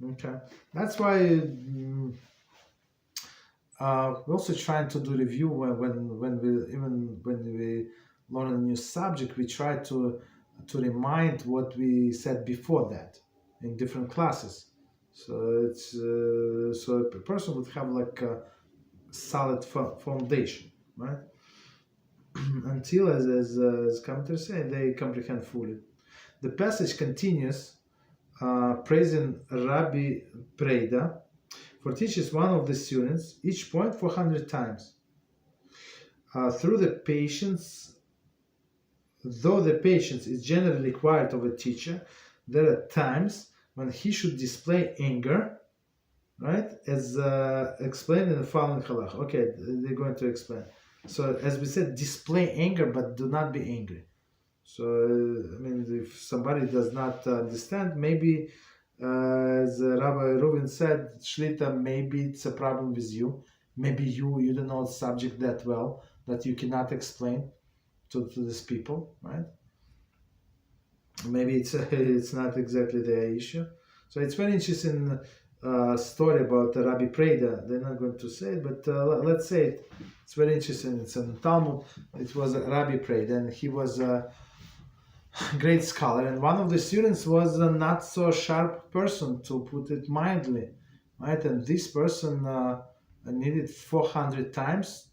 Speaker 1: Okay, that's why we're also trying to do review when we learn a new subject. We try to remind what we said before that in different classes. So it's so a person would have like a solid foundation, right? Until as commentators say, they comprehend fully. The passage continues. Praising Rabbi Preda for teaches one of the students each point 400 times. Through the patience, though the patience is generally required of a teacher, there are times when he should display anger, right? As explained in the following halachah. Okay, they're going to explain. So as we said, display anger, but do not be angry. So, I mean, if somebody does not understand, maybe, as Rabbi Reuven said, Shlita, maybe it's a problem with you. Maybe you don't know the subject that well, that you cannot explain to these people, right? Maybe it's not exactly the issue. So it's very interesting story about Rabbi Preda. They're not going to say it, but let's say it. It's very interesting. It's in Talmud. It was Rabbi Preda, and he was a great scholar, and one of the students was a not so sharp person, to put it mildly, right? And this person needed 400 times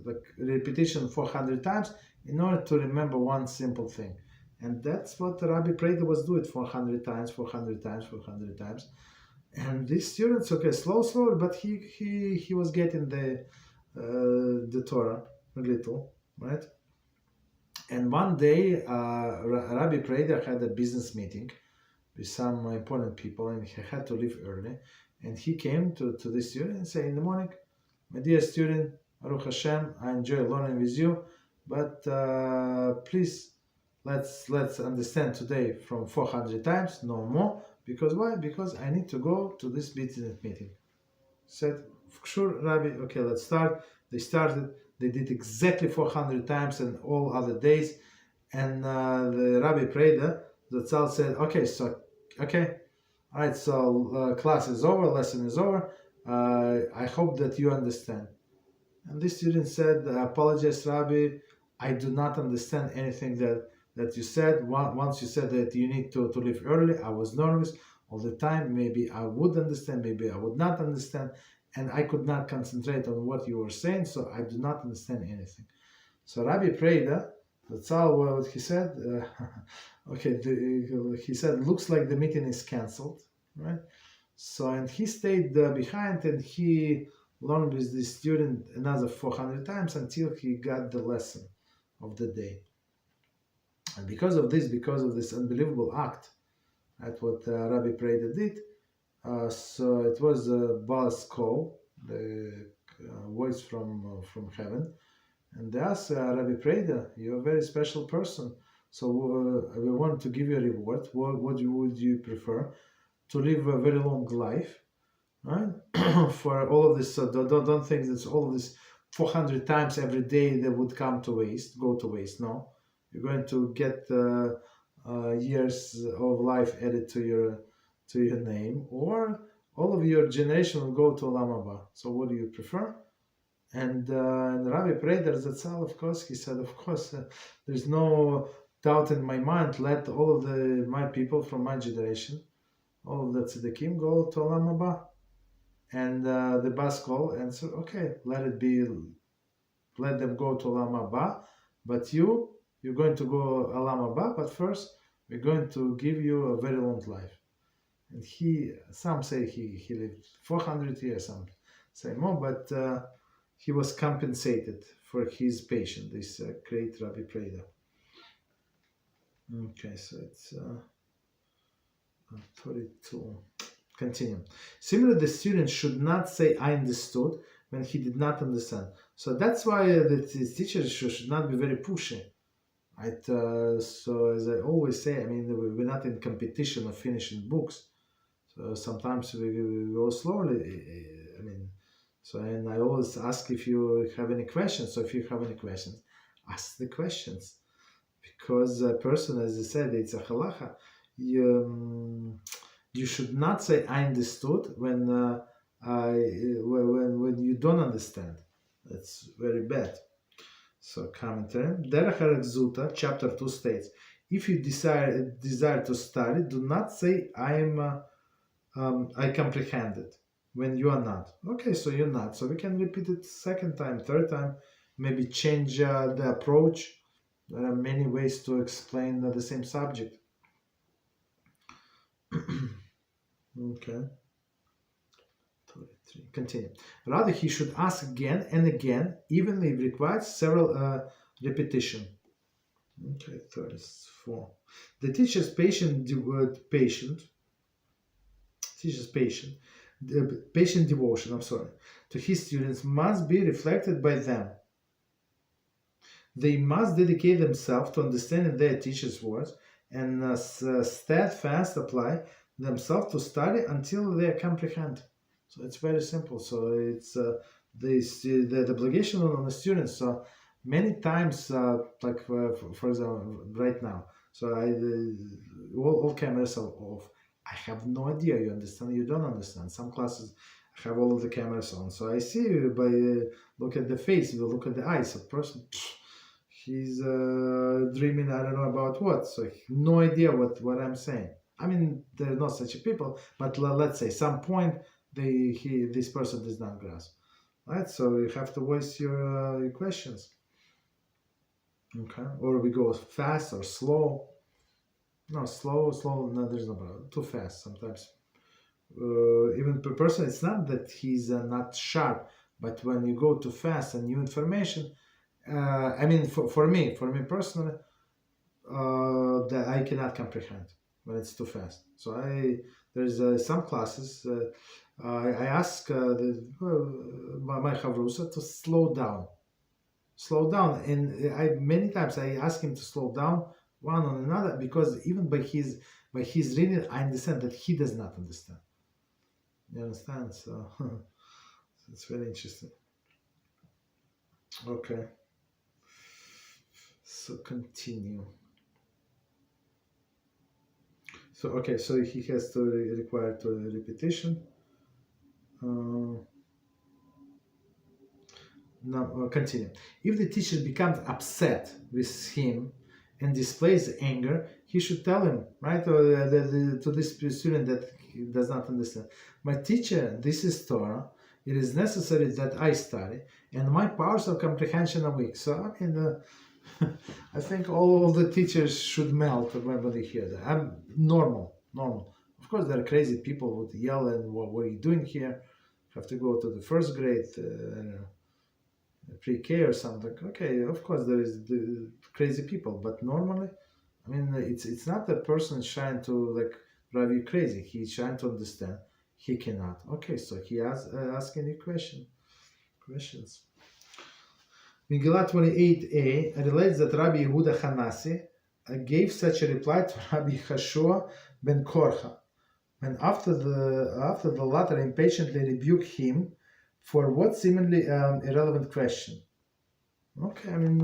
Speaker 1: like repetition 400 times in order to remember one simple thing. And that's what Rabbi Preda was doing 400 times, 400 times, 400 times. And these students, okay, slow, but he was getting the Torah a little, right? And one day, Rabbi Preda had a business meeting with some important people, and he had to leave early. And he came to the student and said, in the morning, my dear student, Baruch HaShem, I enjoy learning with you, but please, let's understand today from 400 times, no more. Because why? Because I need to go to this business meeting. Said, sure, Rabbi, okay, let's start. They started. They did exactly 400 times and all other days. And the Rabbi Preda, the Tzal said, okay, all right, so class is over, lesson is over. I hope that you understand. And this student said, I apologize, Rabbi, I do not understand anything that you said. Once you said that you need to leave early, I was nervous all the time. Maybe I would understand, maybe I would not understand. And I could not concentrate on what you were saying, so I do not understand anything. So Rabbi Preda, that's all what he said. He said, looks like the meeting is cancelled, right? So, and he stayed behind, and he learned with the student another 400 times until he got the lesson of the day. And because of this unbelievable act, at what Rabbi Preda did, so it was a Baal's call, the voice from heaven, and they asked Rabbi Preda, you're a very special person, so we want to give you a reward. What would you prefer? To live a very long life, right? For all of this, don't think that all of this 400 times every day that would go to waste. No, you're going to get years of life added to your name, or all of your generation will go to Olam Haba. So what do you prefer? And Rabbi Preder Zatzal, of course, he said, of course, there's no doubt in my mind. Let all of my people from my generation, all of the tzaddikim, go to Olam Haba. And the Baskol answered, okay, let them go to Olam Haba, but you're going to go Olam Haba, but first we're going to give you a very long life. And some say he lived 400 years, some say more, but he was compensated for his patience, this great Rabbi Preda. Okay, so it's 32. Continue. Similarly, the student should not say "I understood" when he did not understand. So that's why the teachers should not be very pushy, right? So as I always say, I mean, we're not in competition of finishing books. So sometimes we go slowly. I mean, and I always ask if you have any questions. So if you have any questions, ask the questions, because a person, as I said, it's a halachah. You should not say "I understood" when you don't understand. That's very bad. So commentary. Derech Zuta, chapter 2 states: if you desire to study, do not say I comprehended when you are not. Okay, so you're not. So we can repeat it second time, third time, maybe change the approach. There are many ways to explain the same subject. Okay. 33. Continue. Rather, he should ask again and again, even if it requires several repetition. Okay, 34. The teacher's patient devotion, to his students must be reflected by them. They must dedicate themselves to understanding their teacher's words and steadfast apply themselves to study until they comprehend. So it's very simple. So it's the obligation on the students. So many times, like for example, right now, so all cameras are off. I have no idea. You understand? You don't understand. Some classes have all of the cameras on. So I see by look at the face, you look at the eyes of person. He's dreaming. I don't know about what. So no idea what I'm saying. I mean, there are not such people, but let's say some point this person does not grasp, right? So you have to voice your questions. Okay, or we go fast or slow. No, slow. No, there's no problem. Too fast sometimes. Even per person, it's not that he's not sharp, but when you go too fast and new information, I mean, for me personally, that I cannot comprehend when it's too fast. So there's some classes. I ask my chavrusa to slow down, and many times I ask him to slow down one on another, because even by his reading, I understand that he does not understand. You understand? So it's very interesting. Okay. So continue. So okay, so he has to require to repetition. Now continue. If the teacher becomes upset with him and displays anger, he should tell him, right, to this student that he does not understand. My teacher, this is Torah. It is necessary that I study, and my powers of comprehension are weak. So I mean, I think all the teachers should melt when they hear that. I'm normal. Of course, there are crazy people who would yell and what are you doing here? Have to go to the first grade, pre-K or something. Okay, of course there is the crazy people, but normally, I mean, it's not the person trying to drive you crazy. He's trying to understand. He cannot. Okay, so he asking you questions. Megillah 28a relates that Rabbi Yehuda Hanasi gave such a reply to Rabbi Hashua ben Korcha. And after the latter impatiently rebuked him for what seemingly irrelevant question. Okay, I mean,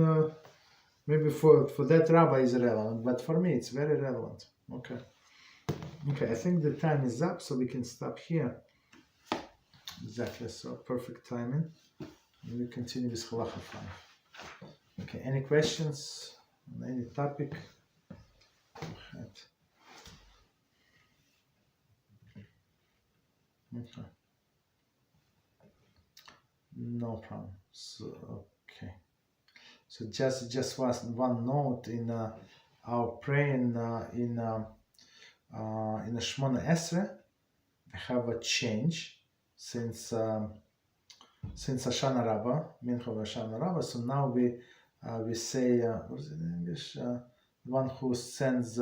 Speaker 1: maybe for that rabbi is irrelevant, but for me it's very relevant. Okay. Okay, I think the time is up, so we can stop here. Exactly, so perfect timing. And we continue with Halachah 5. Okay, any questions on any topic? Go ahead. Okay. No problem. So, okay. So just one note in our praying in the Shemoneh Esrei, we have a change since Hoshana Rabbah, Mincha Hoshana Rabbah. So now we say what is it in English? One who sends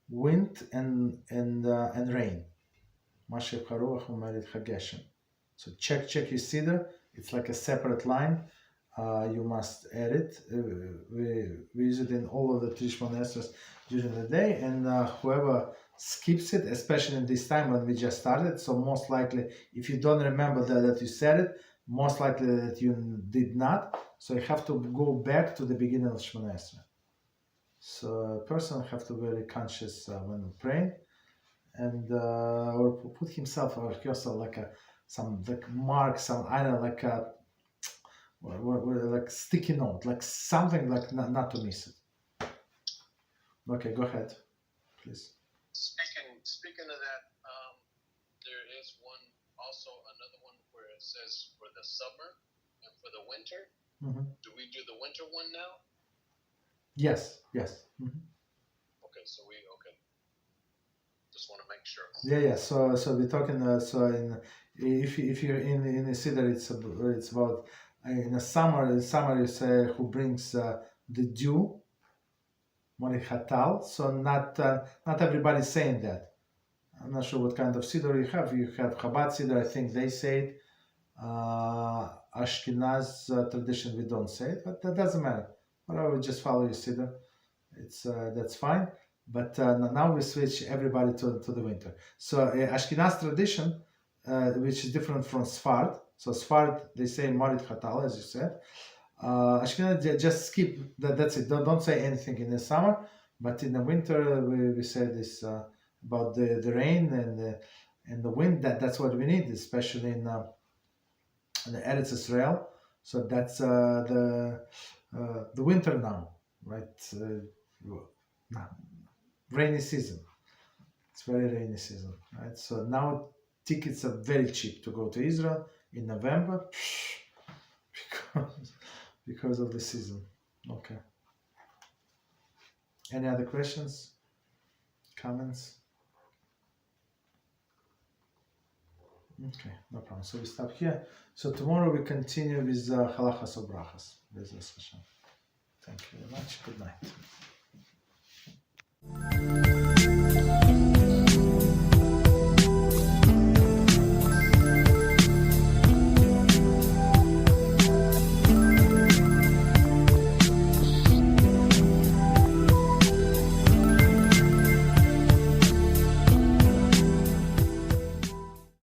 Speaker 1: wind and rain. Mashiach Haruach Umerit Hageshem. So check your siddur. It's like a separate line. You must add it. We use it in all of the Shemoneh Esrei during the day, and whoever skips it, especially in this time when we just started, so most likely, if you don't remember that you said it, most likely that you did not. So you have to go back to the beginning of Shemoneh Esrei. So a person have to be very conscious when praying, and or put himself or yourself like some mark, some I don't know, like a like sticky note, like something like not to miss it. Okay, go ahead, please.
Speaker 2: Speaking of that, there is another one where it says for the summer and for the winter.
Speaker 1: Mm-hmm.
Speaker 2: Do we do the winter one now?
Speaker 1: Yes. Mm-hmm.
Speaker 2: Okay, just want to make sure.
Speaker 1: Yeah. So we're talking. If you're in the siddur, it's about in the summer. In summer, you say who brings the dew. Morichatal. So not everybody's saying that. I'm not sure what kind of siddur you have. You have Chabad siddur. I think they say it. Ashkenaz tradition, we don't say it, but that doesn't matter. Whatever, we just follow your siddur. It's that's fine. But now we switch everybody to the winter. So Ashkenaz tradition, which is different from Sfard. So Sfard, they say Morit Chatal, as you said. Ashkenaz just skip that. That's it. Don't say anything in the summer, but in the winter we say this about the rain and the wind. That's what we need, especially in the Eretz Israel. So that's the winter now, right? Rainy season. It's very rainy season, right? So now tickets are very cheap to go to Israel in November because of the season. Okay. Any other questions? Comments? Okay, no problem. So we stop here. So tomorrow we continue with Halachos or Brachos. Thank you very much. Good night.